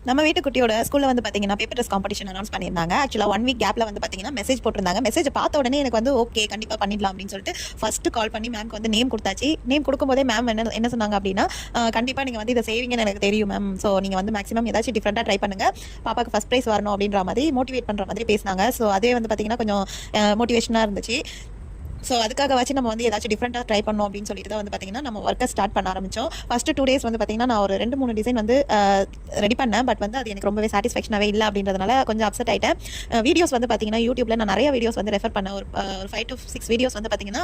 நம்ம வீட்டு குட்டியோட ஸ்கூல்ல வந்து பாத்தீங்கன்னா பேப்பர் டெஸ்ட் காம்படிஷன் அனௌன்ஸ் பண்ணியிருந்தாங்க. ஆக்சுவலா 1 வீக் கேப்ல வந்து பாத்தீங்கன்னா மெசேஜ் போட்டிருந்தாங்க. மெசேஜ் பார்த்த உடனே எனக்கு வந்து ஓகே கண்டிப்பா பண்ணிடலாம் அப்படின்னு சொல்லிட்டு ஃபர்ஸ்ட் கால் பண்ணி மேம்க்கு வந்து நேம் கொடுத்தாச்சு. நேம் கொடுக்கும்போதே மேம் என்ன சொன்னாங்க அப்படின்னா, கண்டிப்பா நீங்க வந்து இதை செய்வீங்கன்னு எனக்கு தெரியும் மேம். ஸோ நீங்க வந்து மேக்ஸிமம் ஏதாச்சும் டிஃப்ரெண்டா ட்ரை பண்ணுங்க, பாப்பாக்கு ஃபர்ஸ்ட் பிரைஸ் வரணும் அப்படின்ற மாதிரி மோட்டிவேட் பண்ற மாதிரி பேசினாங்க. ஸோ அதே வந்து பாத்தீங்கன்னா கொஞ்சம் மோட்டிவேஷனா இருந்துச்சு. ஸோ அதுக்காக வச்சு நம்ம வந்து ஏதாச்சும் டிஃப்ரெண்ட்டாக ட்ரை பண்ணோம் அப்படின்னு சொல்லிட்டு தான் வந்து பார்த்தீங்கன்னா நம்ம ஒர்க்கை ஸ்டார்ட் பண்ண ஆரம்பிச்சோம். ஃபர்ஸ்ட் 2 டேஸ் வந்து பார்த்தீங்கன்னா நான் ஒரு 2-3 டிசைன் வந்து ரெடி பண்ணேன். பட் வந்து அது எனக்கு ரொம்பவே சாட்டிஸ்ஃபேக்ஷனாகவே இல்லை அப்படின்றதுனால கொஞ்சம் அப்செட் ஆகிட்டேன். வீடியோஸ் வந்து பார்த்தீங்கன்னா யூடியூப்ல நான் நிறைய வீடியோஸ் வந்து ரெஃபர் பண்ணேன். ஒரு 5 to 6 வீடியோஸ் வந்து பார்த்தீங்கன்னா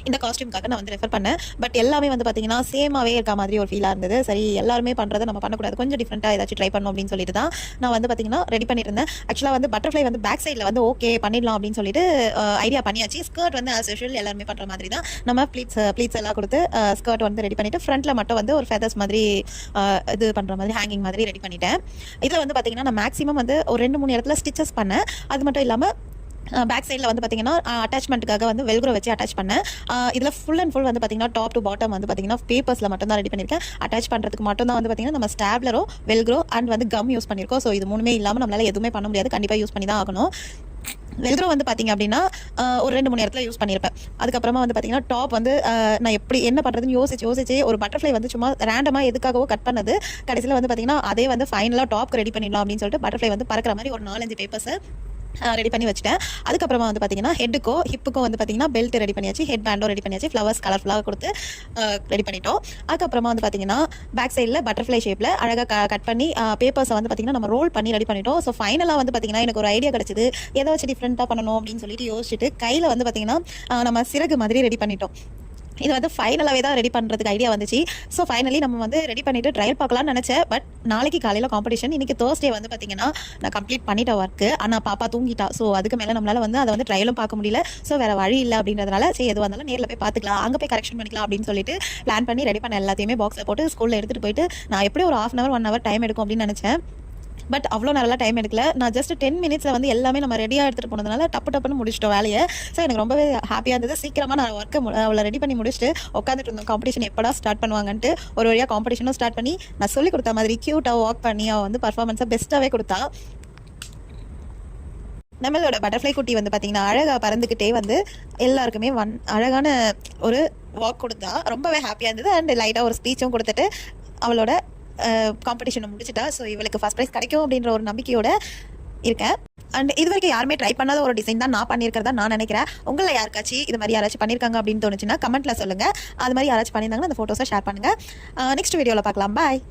இந்த காஸ்டியூம்காக நான் வந்து ரெஃபர் பண்ணேன். பட் எல்லாமே வந்து பார்த்தீங்கன்னா சேமாகவே இருக்க மாதிரி ஒரு ஃபீலாக இருந்தது. சரி எல்லாருமே பண்ணுறதை நம்ம பண்ணக்கூடாது, கொஞ்சம் டிஃப்ரெண்ட்டாக ஏதாச்சும் ட்ரை பண்ணணும் அப்படின்னு சொல்லிட்டு தான் நான் வந்து பார்த்தீங்கன்னா ரெடி பண்ணியிருந்தேன். ஆக்சுவலாக வந்து பட்டர்ஃப்ளை வந்து பேக் சைடில் வந்து ஓகே பண்ணிடலாம் அப்படின்னு சொல்லிட்டு ஐடியா பண்ணியாச்சு. ஸ்கர்ட் வந்து ஆஸ் யூஷுவல் எல்லாருமே பண்ணுற மாதிரி தான் நம்ம ப்ளீட்ஸ் எல்லாம் கொடுத்து ஸ்கர்ட் வந்து ரெடி பண்ணிவிட்டு ஃப்ரண்ட்டில் மட்டும் வந்து ஒரு ஃபெதர்ஸ் மாதிரி இது பண்ணுற மாதிரி ஹேங்கிங் மாதிரி ரெடி பண்ணிட்டேன். இதில் வந்து பார்த்தீங்கன்னா நான் மேக்ஸிமம் வந்து ஒரு 2-3 இடத்துல ஸ்டிச்சஸ் பண்ணேன். அது மட்டும் இல்லாமல் பேக் சைடில் வந்து பார்த்தீங்கன்னா அட்டாச்மெண்ட்டுக்காக வந்து வெல்க்ரோ வச்சு அட்டாச் பண்ணேன். இதில் ஃபுல் அண்ட் ஃபுல் வந்து பார்த்தீங்கன்னா டாப் டு பாட்டம் வந்து பார்த்தீங்கன்னா பேப்பர்ஸில் மட்டும் தான் ரெடி பண்ணியிருக்கேன். அட்டாச் பண்ணுறதுக்கு மட்டும் தான் வந்து பார்த்தீங்கன்னா நம்ம ஸ்டாப்லரோ வெல்க்ரோ அண்ட் வந்து கம் யூஸ் பண்ணியிருக்கோம். ஸோ இது 3மே இல்லாமல் நம்மளால் எதுவுமே பண்ண முடியாது, கண்டிப்பாக யூஸ் பண்ணி தான் ஆகணும். வெல்க்ரோ வந்து பார்த்தீங்க அப்படின்னா ஒரு 2-3 இடத்துல யூஸ் பண்ணியிருப்பேன். அதுக்கப்புறமா வந்து பார்த்தீங்கன்னா டாப் வந்து நான் எப்படி என்ன பண்ணுறதுன்னு யோசிச்சு ஒரு பட்டர்ஃப்ளை வந்து சும்மா ரேண்டமாக எதுக்காகவோ கட் பண்ணது. கடைசியில் வந்து பார்த்தீங்கன்னா அதே வந்து ஃபைனலாக டாப்க்கு ரெடி பண்ணிடலாம் அப்படின்னு சொல்லிட்டு பட்டர்ஃப்ளை வந்து பறக்கிற மாதிரி ஒரு 4-5 பேப்பர்ஸை ரெடி பண்ணி வச்சுட்டேன். அதுக்கப்புறமா வந்து பார்த்தீங்கன்னா ஹெட்டுக்கோ ஹிப்புக்கும் வந்து பார்த்தீங்கன்னா பெல்ட் ரெடி பண்ணியாச்சு, ஹெட் பேண்டும் ரெடி பண்ணியாச்சு, ஃப்ளவர்ஸ் கலர்ஃபுல்லாக கொடுத்து ரெடி பண்ணிட்டோம். அதுக்கப்புறமா வந்து பார்த்தீங்கன்னா பேக் சைடில் பட்டர்ஃப்ளை ஷேப்பில் அழகாக கட் பண்ணி பேப்பர்ஸை வந்து பார்த்தீங்கன்னா நம்ம ரோல் பண்ணி ரெடி பண்ணிட்டோம். ஸோ ஃபைனலாக வந்து பார்த்தீங்கன்னா எனக்கு ஒரு ஐடியா கிடச்சிது, எதை வச்சு டிஃப்ரெண்ட்டாக பண்ணணும் அப்படின்னு சொல்லிட்டு யோசிச்சுட்டு கையில் வந்து பார்த்தீங்கன்னா நம்ம சிறகு மாதிரி ரெடி பண்ணிட்டோம். இது வந்து ஃபைனலாகவே தான் ரெடி பண்ணுறதுக்கு ஐடியா வந்துச்சு. ஸோ ஃபைனலி நம்ம வந்து ரெடி பண்ணிவிட்டு ட்ரையல் பார்க்கலாம்னு நினச்சேன். பட் நாளைக்கு காலையில் காம்படிஷன், இன்றைக்கி தேர்ஸ்டே வந்து பார்த்தீங்கன்னா நான் கம்ப்ளீட் பண்ணிட்டேன் ஒர்க்கு. ஆனால் பாப்பா தூங்கிட்டா. ஸோ அதுக்கு மேலே நம்மளால் வந்து அதை வந்து ட்ரையலும் பார்க்க முடியல. ஸோ வேறு வழி இல்லை அப்படின்றதுனால சரி எது வந்தாலும் நேரில் போய் பார்த்துக்கலாம், அங்கே போய் கரெக்ஷன் பண்ணிக்கலாம் அப்படின்னு சொல்லிட்டு பிளான் பண்ணி ரெடி பண்ண எல்லாத்தையுமே பாக்ஸில் போட்டு ஸ்கூலில் எடுத்துகிட்டு போயிட்டு நான் எப்படியும் ஒரு 1/2 hour 1 hour டைம் எடுக்கும் அப்படின்னு நினச்சேன். பட் அவ்வளோ நல்லா டைம் எடுக்கல. நான் ஜஸ்ட் 10 minutesல வந்து எல்லாமே நம்ம ரெடியாக எடுத்துகிட்டு போனதுனால டப்புன்னு முடிச்சிட்டோம் வேலையை. ஸோ எனக்கு ரொம்பவே ஹாப்பியாக இருந்தது. சீக்கிரமாக நான் ஒர்க்கை அவளை ரெடி பண்ணி முடிச்சுட்டு உட்காந்துட்டு இருந்தோம், காம்படிஷன் எப்படா ஸ்டார்ட் பண்ணுவாங்கன்ட்டு. ஒரு வழியாக காம்படிஷனும் ஸ்டார்ட் பண்ணி நான் சொல்லிக் கொடுத்த மாதிரி க்யூட்டாக வாக் பண்ணி அவள் வந்து பர்ஃபார்மன்ஸை பெஸ்ட்டாகவே கொடுத்தா. நம்மளோட பட்டர்ஃப்ளை குட்டி வந்து பார்த்தீங்கன்னா அழகாக பறந்துக்கிட்டே வந்து எல்லாருக்குமே அழகான ஒரு வாக் கொடுத்தா. ரொம்பவே ஹாப்பியாக இருந்தது. அண்ட் லைட்டாக ஒரு ஸ்பீச்சும் கொடுத்துட்டு அவளோட காம்படிஷனை முடிச்சுட்டா. ஸோ இவளுக்கு ஃபர்ஸ்ட் ப்ரைஸ் கிடைக்கும் அப்படின்ற ஒரு நம்பிக்கையோட இருக்கேன். அண்ட் இது வரைக்கும் யாருமே ட்ரை பண்ணாத ஒரு டிசைன் தான் நான் பண்ணியிருக்கிறதா நான் நினைக்கிறேன். உங்களை யாருக்காச்சும் இது மாதிரி யாராச்சும் பண்ணியிருக்காங்க அப்படின்னு தோணுச்சுன்னா கமெண்ட்டில் சொல்லுங்கள். அது மாதிரி யாராச்சும் பண்ணியிருந்தாங்கன்னா அந்த ஃபோட்டோஸை ஷேர் பண்ணுங்கள். நெக்ஸ்ட் வீடியோவில் பார்க்கலாம். பாய்.